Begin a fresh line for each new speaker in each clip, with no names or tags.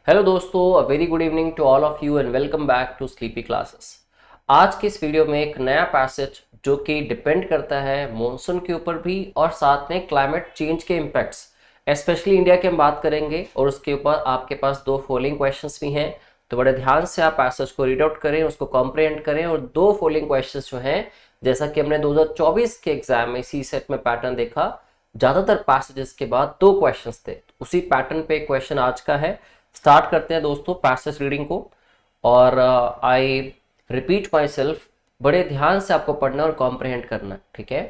Hello दोस्तों, a very good evening to all of you and welcome back to Sleepy Classes. आज की इस video में एक नया पैसेज जो कि डिपेंड करता है मॉनसून के ऊपर भी और साथ में क्लाइमेट चेंज के इम्पैक्ट्स, स्पेशली इंडिया की हम बात करेंगे और उसके ऊपर आपके पास दो फॉलोइंग क्वेश्चंस भी हैं। तो बड़े ध्यान से आप पैसेज को रीड आउट करें, उसको कॉम्प्रिहेंड करें और दो फॉलोइंग क्वेश्चंस जो हैं, जैसा कि हमने 2024 के एग्जाम में सी सेट में पैटर्न देखा, ज्यादातर पैसेजेस के बाद दो क्वेश्चंस थे। उसी पैटर्न पे क्वेश्चन आज का है। स्टार्ट करते हैं दोस्तों पैसेज रीडिंग को। और आई रिपीट माई सेल्फ, बड़े ध्यान से आपको पढ़ना और कॉम्प्रिहेंड करना, ठीक है।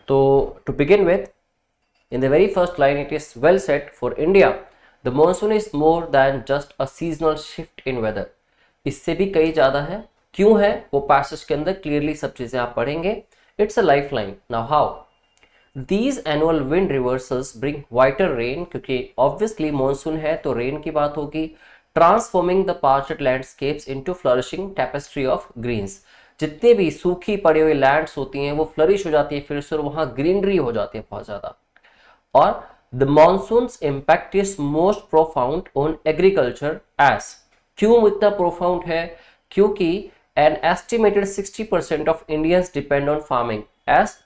तो to begin with, in the very first line it is well said, for India the monsoon is more than just a seasonal shift in weather। इससे भी कई ज्यादा है। क्यों है वो पैसेज के अंदर क्लियरली सब चीजें आप पढ़ेंगे। It's a life line. Now how These annual wind reversals bring whiter rain, क्योंकि ऑब्वियसली मॉनसून है तो रेन की बात होगी, transforming the parched landscapes into flourishing tapestry of greens। जितने भी सूखी पड़ी हुई लैंड्स होती हैं वो फ्लरिश हो जाती है फिर से और वहां ग्रीनरी हो जाती है बहुत ज्यादा। और the monsoons impact is most profound on agriculture as. क्यों इतना प्रोफाउंड है? क्योंकि an estimated 60% of Indians depend on farming. As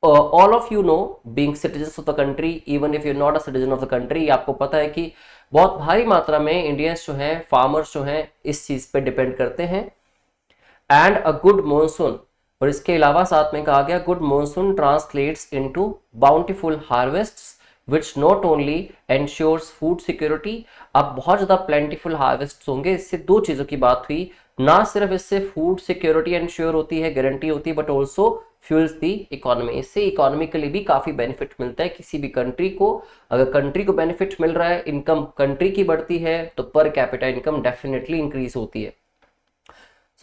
all of you know, being citizens of the country, even if you're not a citizen of the country, आपको पता है कि बहुत भारी मात्रा में इंडियंस जो हैं, फार्मर्स जो हैं, इस चीज पे डिपेंड करते हैं। एंड अ गुड मॉनसून, और इसके अलावा साथ में कहा गया good monsoon translates into bountiful harvests which not only ensures food security. अब बहुत ज्यादा प्लेंटीफुल हार्वेस्ट होंगे, इससे दो चीजों की बात हुई। ना सिर्फ इससे फूड सिक्योरिटी एंश्योर होती है, गारंटी होती है, but also fuels the economy. इससे इकोनॉमिकली भी काफी बेनिफिट मिलता है किसी भी कंट्री को। अगर कंट्री को बेनिफिट मिल रहा है, इनकम कंट्री की बढ़ती है, तो per capita income definitely increase होती है।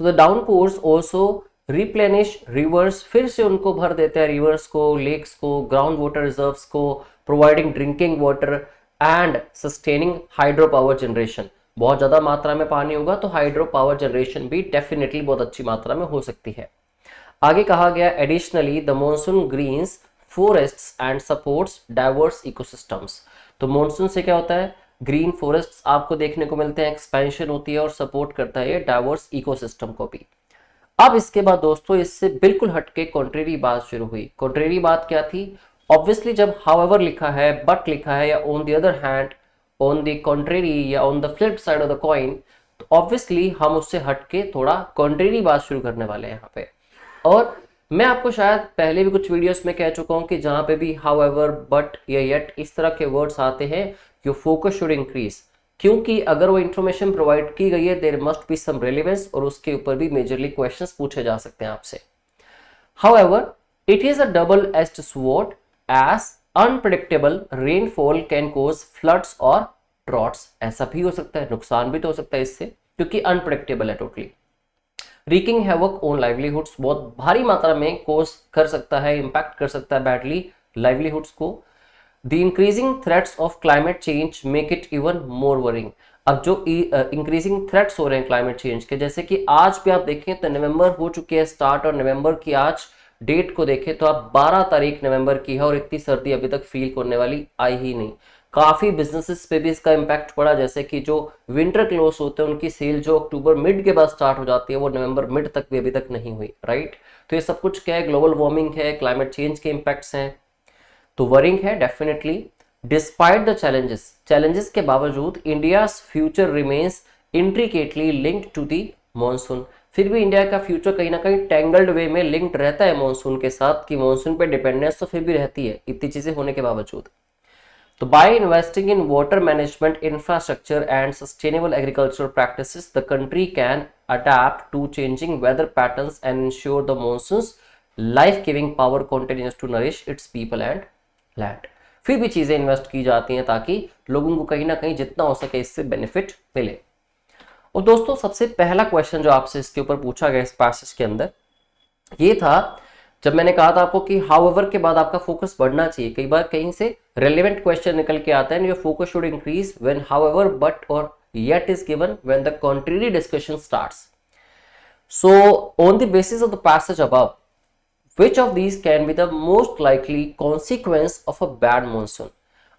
So the downpours also replenish rivers, फिर से उनको भर देते हैं रिवर्स को, लेक्स को, ग्राउंड वाटर रिजर्व्स को, providing drinking water and sustaining hydro power generation. बहुत ज्यादा मात्रा में पानी होगा तो हाइड्रो पावर जनरेशन भी डेफिनेटली बहुत अच्छी मात्रा में हो सकती है। आगे कहा गया additionally the monsoon greens forests and supports diverse ecosystems. तो मॉनसून से क्या होता है? ग्रीन फॉरेस्ट्स आपको देखने को मिलते हैं, एक्सपेंशन होती है और सपोर्ट करता है ये डाइवर्स इकोसिस्टम को भी। अब इसके बाद दोस्तों इससे बिल्कुल हटके कॉन्ट्रेरी बात शुरू हुई। कॉन्ट्रेरी बात क्या थी? ऑब्वियसली जब हाउएवर लिखा है, बट लिखा है, या on the other hand, on the contrary, या on the flip side of the coin, तो ऑब्वियसली हम उससे हटके थोड़ा कॉन्ट्रेरी बात शुरू करने वाले हैं यहाँ पे। और मैं आपको शायद पहले भी कुछ वीडियोस में कह चुका हूं कि जहां पे भी हाउएवर, बट या येट इस तरह के वर्ड्स आते हैं, योर फोकस शुड इंक्रीज। क्योंकि अगर वो इंफॉर्मेशन प्रोवाइड की गई है, there must be some relevance, और उसके ऊपर भी मेजरली क्वेश्चंस पूछे जा सकते हैं आपसे। However it is a double edged sword, as unpredictable rainfall can cause floods और ड्रॉट्स। ऐसा भी हो सकता है, नुकसान भी तो हो सकता है इससे, क्योंकि अनप्रेडिक्टेबल है totally. Reeking havoc on livelihoods, बहुत भारी मात्रा में कोज कर सकता है, इंपैक्ट कर सकता है बैडली लाइवलीहुड्स को। The increasing threats of climate change make it even more worrying. अब जो इंक्रीजिंग थ्रेट्स हो रहे हैं क्लाइमेट चेंज के, जैसे कि आज भी आप देखें तो नवंबर हो चुके हैं स्टार्ट, और नवंबर की आज डेट को देखें तो आप 12 तारीख नवंबर की है और इतनी सर्दी अभी तक फील करने वाली आई ही नहीं। काफी बिजनेसेस पे भी इसका इम्पैक्ट पड़ा, जैसे कि जो विंटर क्लोथ होते हैं उनकी सेल जो अक्टूबर मिड के बाद स्टार्ट हो जाती है वो नवंबर मिड तक भी अभी तक नहीं हुई, राइट। तो ये सब कुछ क्या है? ग्लोबल वार्मिंग है, क्लाइमेट चेंज के इम्पैक्ट्स हैं, तो वरिंग है definitely. Despite the challenges, challenges के बावजूद India future remains intricately linked to the monsoon. फिर भी इंडिया का फ्यूचर कहीं ना कहीं टेंगल्ड वे में लिंक्ड रहता है मॉनसून के साथ, कि मॉनसून पे डिपेंडेंस तो फिर भी रहती है इतनी चीजें होने के बावजूद। So by investing in water management infrastructure and sustainable agricultural practices, the country can adapt to changing weather patterns and ensure the monsoon's life-giving power continues to nourish its people and land। फिर भी चीजें invest की जाती हैं ताकि लोगों को कहीं ना कहीं जितना हो सके इससे बेनिफिट मिले। और दोस्तों सबसे पहला क्वेश्चन जो आपसे इसके ऊपर पूछा गया इस पैसेज के अंदर, ये था जब मैंने कहा था आपको कि हाउएवर के बाद आपका फोकस बढ़ना चाहिए। कई बार कहीं से रेलेवेंट क्वेश्चन निकल के आता है, your focus should increase when however, but और yet is given when the contrary discussion starts. So on the basis of the passage above, which of these can be the most likely consequence of a bad monsoon?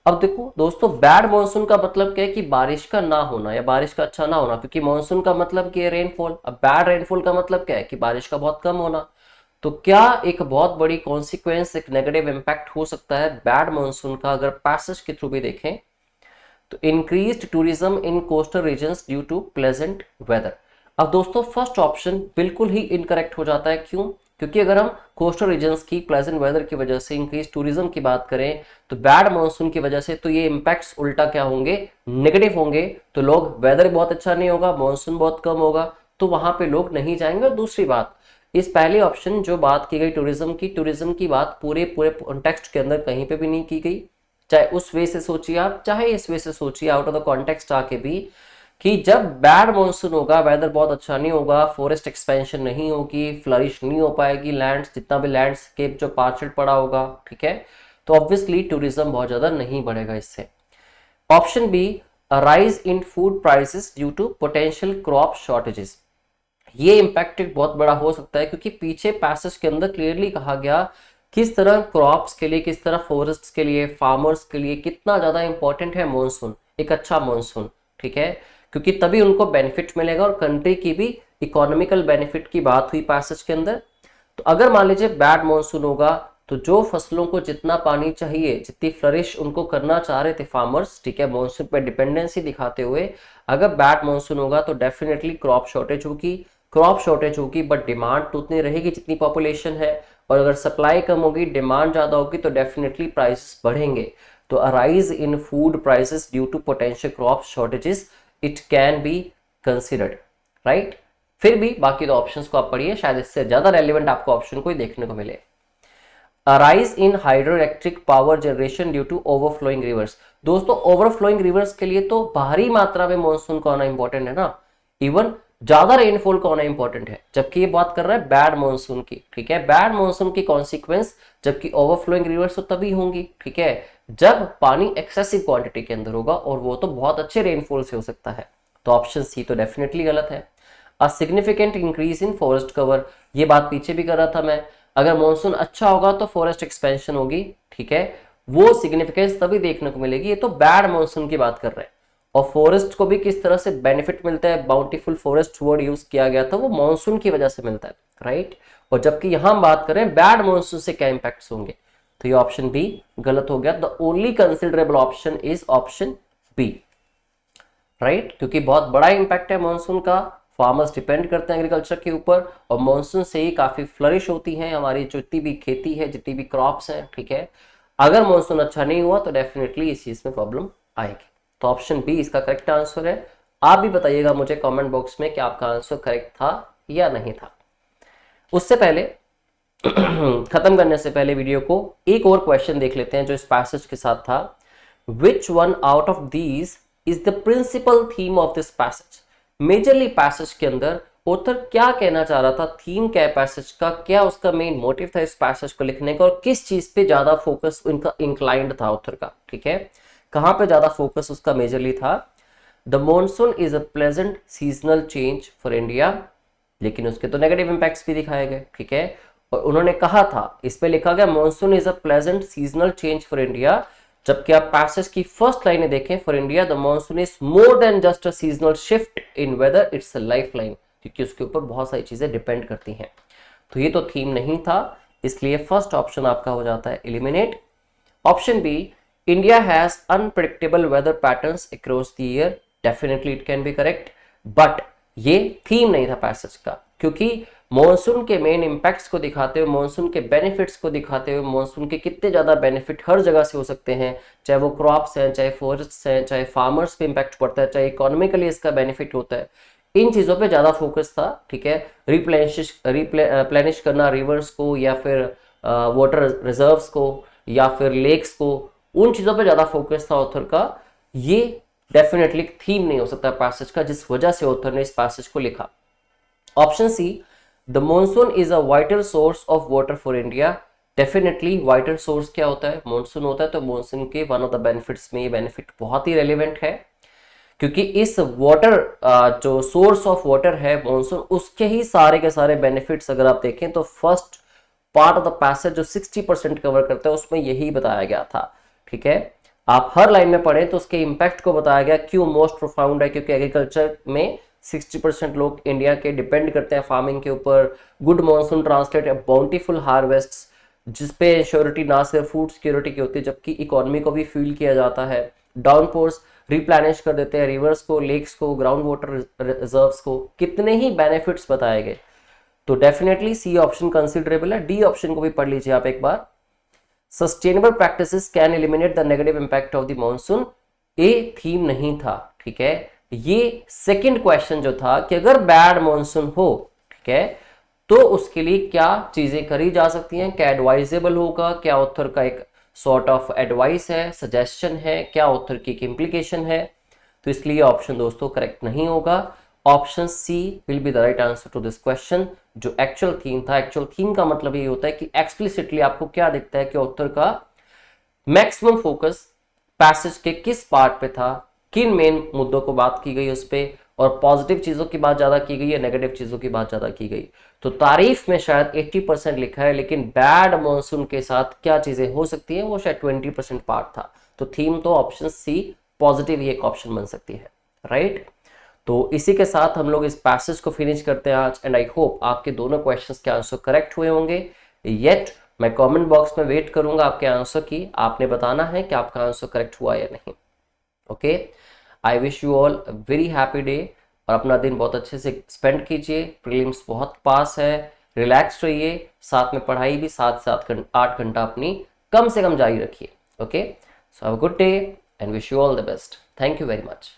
अब देखो दोस्तों, bad monsoon का मतलब क्या है कि बारिश का ना होना या बारिश का अच्छा ना होना, क्योंकि मॉनसून का मतलब कि रेनफॉल। अब बैड रेनफॉल का मतलब क्या है कि बारिश का बहुत कम होना। तो क्या एक बहुत बड़ी कॉन्सिक्वेंस, एक नेगेटिव इंपैक्ट हो सकता है बैड मॉनसून का, अगर पैसेज के थ्रू भी देखें तो increased tourism in coastal regions due to pleasant weather. अब दोस्तों फर्स्ट ऑप्शन बिल्कुल ही इनकरेक्ट हो जाता है। क्यों? क्योंकि अगर हम कोस्टल रीजन्स की प्लेजेंट वेदर की वजह से इंक्रीज टूरिज्म की बात करें तो बैड मानसून की वजह से तो ये इंपैक्ट्स उल्टा क्या होंगे, नेगेटिव होंगे। तो लोग, वेदर बहुत अच्छा नहीं होगा, मानसून बहुत कम होगा, तो वहां पे लोग नहीं जाएंगे। और दूसरी बात, इस पहले ऑप्शन जो बात की गई टूरिज्म की बात पूरे पूरे कॉन्टेक्स्ट के अंदर कहीं पे भी नहीं की गई। चाहे उस वे से सोचिए आप, चाहे इस वे से सोचिए, आउट ऑफ द कॉन्टेक्स्ट आके भी, कि जब बैड मॉनसून होगा, वेदर बहुत अच्छा नहीं होगा, फॉरेस्ट एक्सपेंशन नहीं होगी, फ्लरिश नहीं हो पाएगी, लैंड्स जितना भी लैंडस्केप जो पार्शल पड़ा होगा, ठीक है, तो ऑब्वियसली टूरिज्म बहुत ज्यादा नहीं बढ़ेगा इससे। Option b, rise in food prices due to potential crop shortages. ये इम्पैक्ट बहुत बड़ा हो सकता है, क्योंकि पीछे पैसेज के अंदर क्लियरली कहा गया किस तरह क्रॉप्स के लिए, किस तरह फॉरेस्ट के लिए, फार्मर्स के लिए कितना ज्यादा इंपॉर्टेंट है मॉनसून, एक अच्छा मॉनसून, ठीक है, क्योंकि तभी उनको बेनिफिट मिलेगा और कंट्री की भी इकोनॉमिकल बेनिफिट की बात हुई पैसेज के अंदर। तो अगर मान लीजिए बैड मॉनसून होगा तो जो फसलों को जितना पानी चाहिए, जितनी फ्लरिश उनको करना चाह रहे थे फार्मर्स, ठीक है, मॉनसून पे डिपेंडेंसी दिखाते हुए, अगर बैड मॉनसून होगा तो डेफिनेटली क्रॉप शॉर्टेज होगी। क्रॉप शॉर्टेज होगी बट डिमांड तो उतनी रहेगी जितनी पॉपुलेशन है, और अगर सप्लाई कम होगी, डिमांड ज्यादा होगी, तो डेफिनेटली प्राइसेस बढ़ेंगे। तो a rise in food prices due to potential crop shortages, it can be considered, right. फिर भी बाकी दो ऑप्शंस को आप पढ़िए, शायद इससे ज्यादा रेलिवेंट आपको ऑप्शन कोई देखने को मिले। A rise in hydroelectric power generation due to overflowing rivers. दोस्तों ओवरफ्लोइंग रिवर्स के लिए तो भारी मात्रा में मानसून का होना इंपॉर्टेंट है ना, इवन ज्यादा रेनफॉल का होना इंपॉर्टेंट है, जबकि ये बात कर रहा है बैड मानसून की, ठीक है। बैड मानसून की कॉन्सिक्वेंस जबकि ओवरफ्लोइंग रिवर्स तो तभी होंगी, ठीक है, जब पानी एक्सेसिव क्वांटिटी के अंदर होगा, और वो तो बहुत अच्छे रेनफॉल से हो सकता है। तो ऑप्शन सी तो डेफिनेटली गलत है। A significant increase in forest cover, ये बात पीछे भी कर रहा था मैं, अगर मॉनसून अच्छा होगा तो फॉरेस्ट एक्सपेंशन होगी, ठीक है, वो सिग्निफिकेंस तभी देखने को मिलेगी। ये तो बैड मॉनसून की बात कर रहे हैं। और फॉरेस्ट को भी किस तरह से बेनिफिट मिलता है, बाउंटीफुल फॉरेस्ट वर्ड यूज किया गया था, वो मॉनसून की वजह से मिलता है, राइट। और जबकि यहां हम बात करें बैड मॉनसून से क्या इंपैक्ट्स होंगे, तो ये ऑप्शन बी गलत हो गया। The only considerable option is option b, right, क्योंकि बहुत बड़ा इंपैक्ट है मॉनसून का, फार्मर्स डिपेंड करते हैं एग्रीकल्चर के ऊपर, और मॉनसून से ही काफी फ्लरिश होती है हमारी जितनी भी खेती है, जितनी भी क्रॉप्स हैं, ठीक है। अगर मॉनसून अच्छा नहीं हुआ तो डेफिनेटली इस चीज में प्रॉब्लम आएगी। तो ऑप्शन बी इसका करेक्ट आंसर है। आप भी बताइएगा मुझे कमेंट बॉक्स में कि आपका आंसर करेक्ट था या नहीं था। उससे पहले खत्म करने से पहले वीडियो को एक और क्वेश्चन देख लेते हैं जो इस पैसेज के साथ था। Which one out of these is the principal theme of this passage. Majorly passage के अंदर ऑथर क्या कहना चाह रहा था, थीम क्या है पैसेज का, क्या उसका मेन मोटिव था इस पैसेज को लिखने का, और किस चीज पे ज्यादा फोकस उनका इंक्लाइंड था ऑथर का, ठीक है, कहां पे ज्यादा फोकस उसका मेजरली था। The monsoon is a pleasant seasonal change for India, लेकिन उसके तो नेगेटिव इंपैक्ट्स भी दिखाए गए, ठीक है। और उन्होंने कहा था, इस पे लिखा गया monsoon is a pleasant seasonal change for India, जबकि आप पैसेज की फर्स्ट लाइनें देखें, for India the monsoon is more than just a seasonal shift in weather, it's a lifeline, क्योंकि उसके ऊपर बहुत सारी चीजें डिपेंड करती हैं। तो ये तो थीम नहीं था, इसलिए फर्स्ट ऑप्शन आपका हो जाता है eliminate. Option B, India has unpredictable weather patterns across the year, definitely it can be correct, but ये थीम नहीं था पैसेज का, क्योंकि मॉनसून के मेन इंपैक्ट्स को दिखाते हुए, मॉनसून के बेनिफिट्स को दिखाते हुए, मॉनसून के कितने ज्यादा बेनिफिट हर जगह से हो सकते हैं, चाहे वो क्रॉप्स हैं, चाहे फॉरेस्ट हैं, चाहे फार्मर्स पे इंपैक्ट पड़ता है, चाहे इकोनॉमिकली इसका बेनिफिट होता है, इन चीजों पे ज्यादा फोकस था, ठीक है। रिप्लेनिश करना रिवर्स को, या फिर वाटर रिजर्व्स को, या फिर लेक्स को, उन चीजों पे ज्यादा फोकस था ऑथर का। ये डेफिनेटली थीम नहीं हो सकता पैसेज का, जिस वजह से ऑथर ने इस पैसेज को लिखा। Option C, the monsoon is a vital source of water for India, definitely vital source क्या होता है, मॉनसून होता है, तो मॉनसून के वन ऑफ द बेनिफिट्स में ये बेनिफिट बहुत ही रेलिवेंट है, क्योंकि इस वाटर जो सोर्स ऑफ वाटर है मॉनसून, उसके ही सारे के सारे बेनिफिट्स अगर आप देखें तो first part of the passage जो 60% कवर करता है उसमें यही बताया गया था, ठीक है। आप हर लाइन में पढ़ें तो उसके इम्पैक्ट को बताया गया, क्यों मोस्ट प्रोफाउंड है, क्योंकि एग्रीकल्चर में 60% लोग इंडिया के डिपेंड करते हैं फार्मिंग के ऊपर। Good monsoon translate bountiful harvest, जिसपे श्योरिटी ना सिर्फ फूड सिक्योरिटी की होती है जबकि इकोनॉमी को भी फील किया जाता है। डाउनपोर्स रिप्लेनिश कर देते हैं रिवर्स को, लेक्स को, ग्राउंड वाटर रिजर्व्स को। कितने ही बेनिफिट्स बताए गए, तो डेफिनेटली सी ऑप्शन कंसिडरेबल है। डी ऑप्शन को भी पढ़ लीजिए आप एक बार। Sustainable practices can eliminate the negative impact of the monsoon, a theme नहीं था, ठीक है। ये सेकंड क्वेश्चन जो था कि अगर बैड मॉनसून हो, ठीक है, तो उसके लिए क्या चीजें करी जा सकती हैं, क्या एडवाइजेबल होगा, क्या ऑथर का एक सॉर्ट ऑफ एडवाइस है, सजेशन है, क्या ऑथर की एक इम्प्लीकेशन है। तो इसलिए ऑप्शन दोस्तों करेक्ट नहीं होगा। Option C will be the right answer to this question. जो एक्चुअल थीम था, एक्चुअल थीम का मतलब ये होता है कि एक्सप्लिसिटली आपको क्या दिखता है कि ऑथर का मैक्सिमम फोकस पैसेज के किस पार्ट पे था, किन मेन मुद्दों को बात की गई उस पे, और पॉजिटिव चीजों की बात ज्यादा की गई है, नेगेटिव चीजों की बात ज्यादा की गई। तो तारीफ में शायद 80% लिखा है, लेकिन बैड मॉनसून के साथ क्या चीजें हो सकती हैं वो शायद 20% पार्ट था। तो थीम तो ऑप्शन सी पॉजिटिव ही एक ऑप्शन बन सकती है, राइट। तो इसी के साथ हम लोग इस पैसेज को फिनिश करते हैं आज, एंड आई होप आपके दोनों क्वेश्चंस के आंसर करेक्ट हुए होंगे। येट मैं कमेंट बॉक्स में वेट करूंगा आपके आंसर की, आपने बताना है कि आपका आंसर करेक्ट हुआ या नहीं। Okay, I wish you all very happy day, और अपना दिन बहुत अच्छे से स्पेंड कीजिए। प्रीलिम्स बहुत पास है, रिलैक्स रहिए, साथ में पढ़ाई भी 7 से 8 घंटा अपनी कम से कम जारी रखिए। Okay, so have a good day and wish you all the best. Thank you very much.